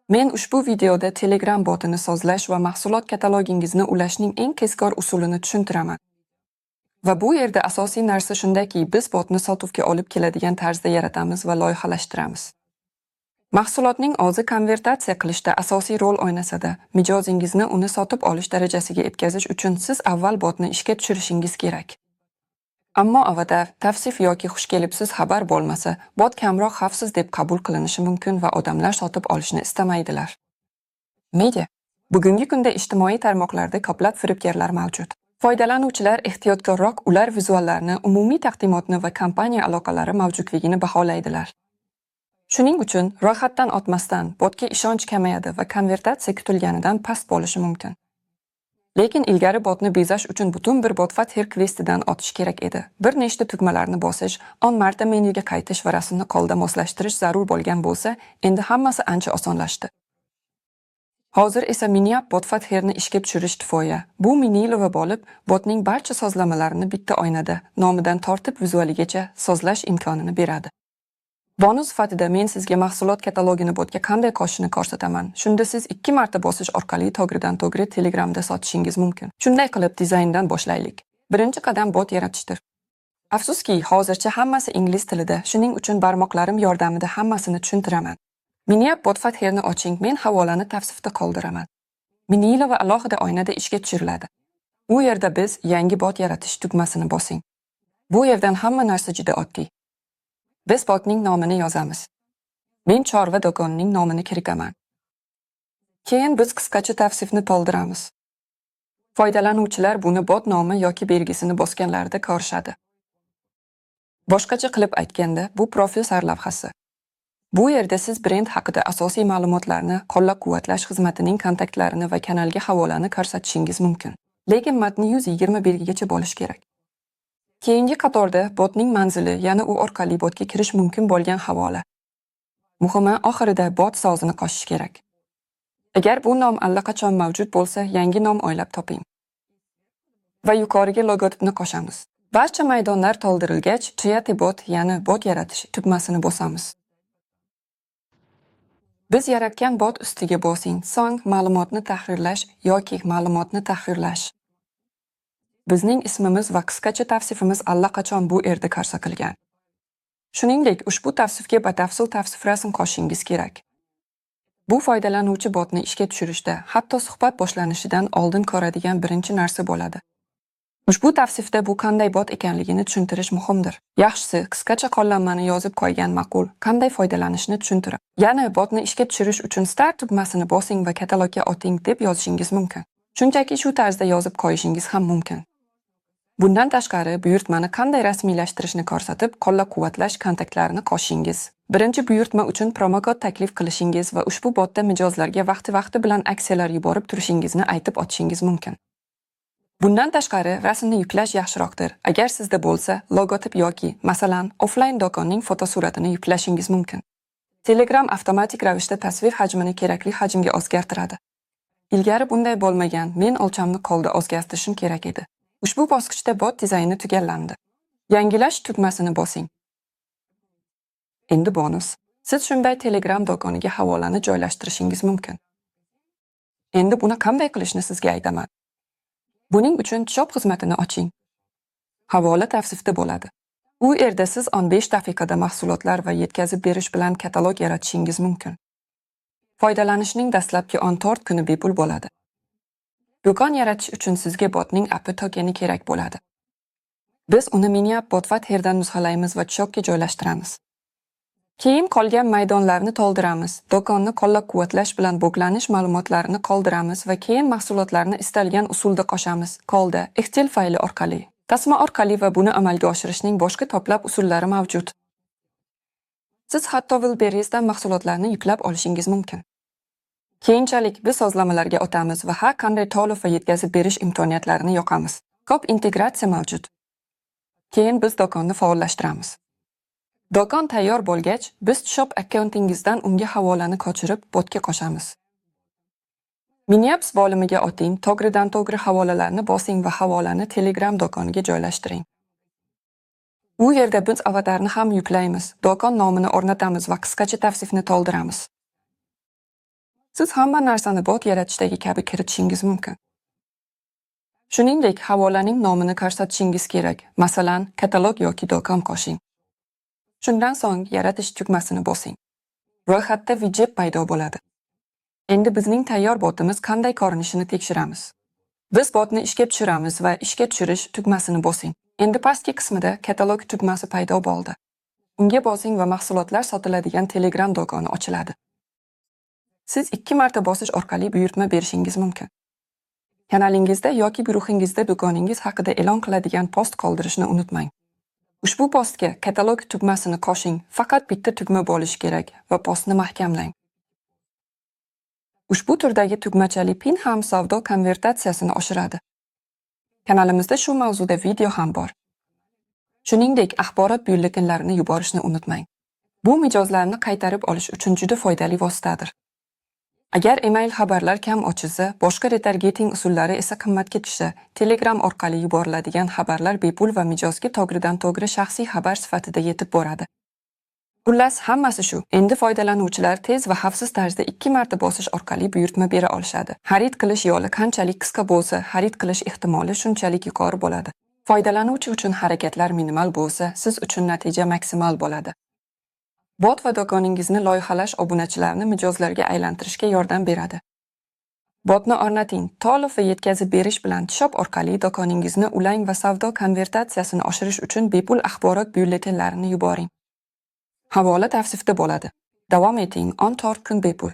Men ushbu videoda Telegram botini sozlash va mahsulot katalogingizni ulashning eng tezkor usulini tushuntiraman. Va bu yerda asosiy narsa shundaki, biz botni sotuvga olib keladigan tarzda yaratamiz va loyihalashtiramiz. Mahsulotning o'zi konvertatsiya qilishda asosiy rol o'ynasa-da, mijozingizni uni sotib olish darajasiga yetkazish uchun siz avval botni ishga tushirishingiz kerak. Ammo avvada tavsif yoki xush kelibsiz xabar bo'lmasa, bot kamroq xavfsiz deb qabul qilinishi mumkin va odamlar sotib olishni istamaydilar. Media. Bugungi kunda ijtimoiy tarmoqlarda ko'plab firibgarlar mavjud. Foydalanuvchilar ehtiyotkorroq ular vizuallarni, umumiy taqdimotni va kompaniya aloqalari mavjudligini baholaydilar. Shuning uchun ro'yxatdan o'tmasdan botga ishonch kamayadi va konvertatsiya kutilganidan past bo'lishi mumkin. Lekin ilgari botni bezash uchun butun bir bot questidan o'tish kerak edi. Bir nechta tugmalarni bosish, 10 marta menyuga qaytish va rasmni qo'lda moslashtirish zarur bo'lgan bo'lsa, endi hammasi ancha osonlashdi. Hozir esa Miniap botfatherni ishga tushirish kifoya. Bu mini ilova bo'lib, botning barcha sozlamalarini bitta oynada, nomidan tortib vizualigacha sozlash imkonini beradi. Bonus sifatida men sizga mahsulot katalogini botga qanday qo'shishni ko'rsataman. Shunda siz 2 marta bosish orqali to'g'ridan-to'g'ri Telegramda sotishingiz mumkin. Shunday qilib dizayndan boshlaylik. Birinchi qadam bot yaratishdir. Afsuski, hozircha hammasi ingliz tilida, shuning uchun barmoqlarim yordamida hammasini tushuntiraman. Miniap botfatherni oching, men havolani tavsifda qoldiraman. Mini ilova alohida oynada ishga tushiriladi. U yerda biz yangi bot yaratish tugmasini bosing. Bu yerdan hamma narsa juda oddiy. Biz botning nomini yozamiz. Men chorva do'konining nomini kiritaman. Keyin biz qisqacha tavsifni to'ldiramiz. Foydalanuvchilar buni bot nomi yoki belgisini bosganlarida ko'rishadi. Boshqacha qilib aytganda, bu profil sarlavhasi. Bu yerda siz brend haqida asosiy ma'lumotlarni, qo'llab-quvvatlash xizmatining kontaktlarini va kanalga havolani ko'rsatishingiz mumkin. Lekin matni 120 belgigacha bo'lishi kerak. Keyingi qatorda botning manzili, ya'ni u orqali botga kirish mumkin bo'lgan havola. Muhimi, oxirida bot sozini qo'shish kerak. Agar bu nom allaqachon mavjud bo'lsa, yangi nom o'ylab toping. Va yuqoriga logotipni qo'shamiz. Barcha maydonlar to'ldirilgach, Create bot, ya'ni bot yaratish tugmasini bosamiz. Biz yaratgan bot ustiga bosing, so'ng ma'lumotni tahrirlash yoki ma'lumotni tahrirlash. Bizning ismimiz va qisqacha tavsifimiz allaqachon bu yerda ko'rsatilgan. Shuningdek, ushbu tavsifga batafsil tavsif rasm qo'shishingiz kerak. Bu foydalanuvchi botni ishga tushirishda, hatto suhbat boshlanishidan oldin ko'radigan birinchi narsa bo'ladi. Ushbu tavsifda bu qanday bot ekanligini tushuntirish muhimdir. Yaxshisi, qisqacha qo'llanmani yozib qo'ygan ma'qul, qanday foydalanishni tushuntirib. Ya'ni botni ishga tushirish uchun Start tugmasini bosing va katalogga o'ting deb yozishingiz mumkin. Shunchaki shu tarzda yozib qo'yishingiz ham mumkin. Bundan tashqari, buyurtmani qanday rasmiylashtirishni ko'rsatib, qo'llab-quvvatlash kontaktlarini qo'shishingiz. Birinchi buyurtma uchun promokod taklif qilishingiz va ushbu botda mijozlarga vaqti bilan aksiyalar yuborib turishingizni aytib o'tishingiz mumkin. Bundan tashqari, rasmni yuklash yaxshiroqdir. Agar sizda bo'lsa, logotip yoki, masalan, offline do'konning fotosuratini yuklashingiz mumkin. Telegram avtomatik ravishda tasvir hajmini kerakli hajmga o'zgartiradi. Ilgari bunday bo'lmagan, men o'lchamni qo'lda o'zgartirishim kerak edi. Ushbu bosqichda bot dizayni tugallandi. Yangilash tugmasini bosing. Endi bonus. Siz shunday Telegram do'koniga havolani joylashtirishingiz mumkin. Endi buni qanday qilishni sizga aytaman. Buning uchun shop xizmatini oching. Havola tavsifda bo'ladi. U yerda siz 15 daqiqada mahsulotlar va yetkazib berish bilan katalog yaratishingiz mumkin. Foydalanishning dastlabki 14 kuni bepul bo'ladi. Do'kon yaratish uchun sizga botning API tokeni kerak bo'ladi. Biz uni Miniap botfatherdan nusxalaymiz va shopga joylashtiramiz. Keyin qolgan maydonlarni to'ldiramiz. Do'konni qo'llab-quvvatlash bilan bog'lanish ma'lumotlarini qoldiramiz va keyin mahsulotlarni istalgan usulda qo'shamiz. Qoldi, Excel fayli orqali, tasma orqali va buni amalga oshirishning boshqa ko'plab usullari mavjud. Siz hatto Wildberries'dan mahsulotlarni yuklab olishingiz mumkin. Keyinchalik biz sozlamalarga o'tamiz va har qanday to'lov va yetkazib berish imkoniyatlarini yoqamiz. Ko'p integratsiya mavjud. Keyin biz do'konni faollashtiramiz. Do'kon tayyor bo'lgach, biz shop akkauntingizdan unga havolani ko'chirib, botga qo'shamiz. Miniapps bo'limiga o'ting, to'g'ridan-to'g'ri havolalarni bosing va havolani Telegram do'koniga joylashtiring. U yerda biz avatarni ham yuklaymiz, do'kon nomini o'rnatamiz va qisqacha tavsifni to'ldiramiz. Siz hamma narsani bot yaratishdagi kabi kiritishingiz mumkin. Shuningdek, havolaning nomini ko'rsatishingiz kerak. Masalan, katalog yoki do'kon qo'shing. Shundan so'ng yaratish tugmasini bosing. Ro'yxatda widjet paydo bo'ladi. Endi bizning tayyor botimiz qanday ko'rinishini tekshiramiz. Biz botni ishga tushiramiz va ishga tushirish tugmasini bosing. Endi pastki qismida katalog tugmasi paydo bo'ldi. Unga bosing va mahsulotlar sotiladigan Telegram do'koni ochiladi. Siz 2 marta bosish orqali buyurtma berishingiz mumkin. Kanalingizda yoki guruhingizda do'koningiz haqida e'lon qiladigan post qoldirishni unutmang. Ushbu postga katalog tugmasini qo'shing. Faqat bitta tugma bo'lishi kerak va postni mahkamlang. Ushbu turdagi tugmachali pin ham savdo konvertatsiyasini oshiradi. Kanalimizda shu mavzuda video ham bor. Shuningdek, axborot byulletenlarini yuborishni unutmang. Bu mijozlarni qaytarib olish uchun juda foydali vositadir. Agar email xabarlar kam ochilsa, boshqa retargeting usullari esa qimmatga tushsa, Telegram orqali yuboriladigan xabarlar bepul va mijozga to'g'ridan-to'g'ri shaxsiy xabar sifatida yetib boradi. Xullas, hammasi shu. Endi foydalanuvchilar tez va xavfsiz tarzda 2 marta bosish orqali buyurtma bera olishadi. Xarid qilish yo'li qanchalik qisqa bo'lsa, xarid qilish ehtimoli shunchalik yuqori bo'ladi. Foydalanuvchi uchun harakatlar minimal bo'lsa, siz uchun natija maksimal bo'ladi. Bot va do'koningizni loyihalash obunachilarni mijozlarga aylantirishga yordam beradi. Botni o'rnating, to'lov va yetkazib berish bilan shop orqali do'koningizni ulang va savdo konvertatsiyasini oshirish uchun bepul axborot byulletenlarini yuboring. Havola tavsifda bo'ladi. Davom eting, 14 kun bepul.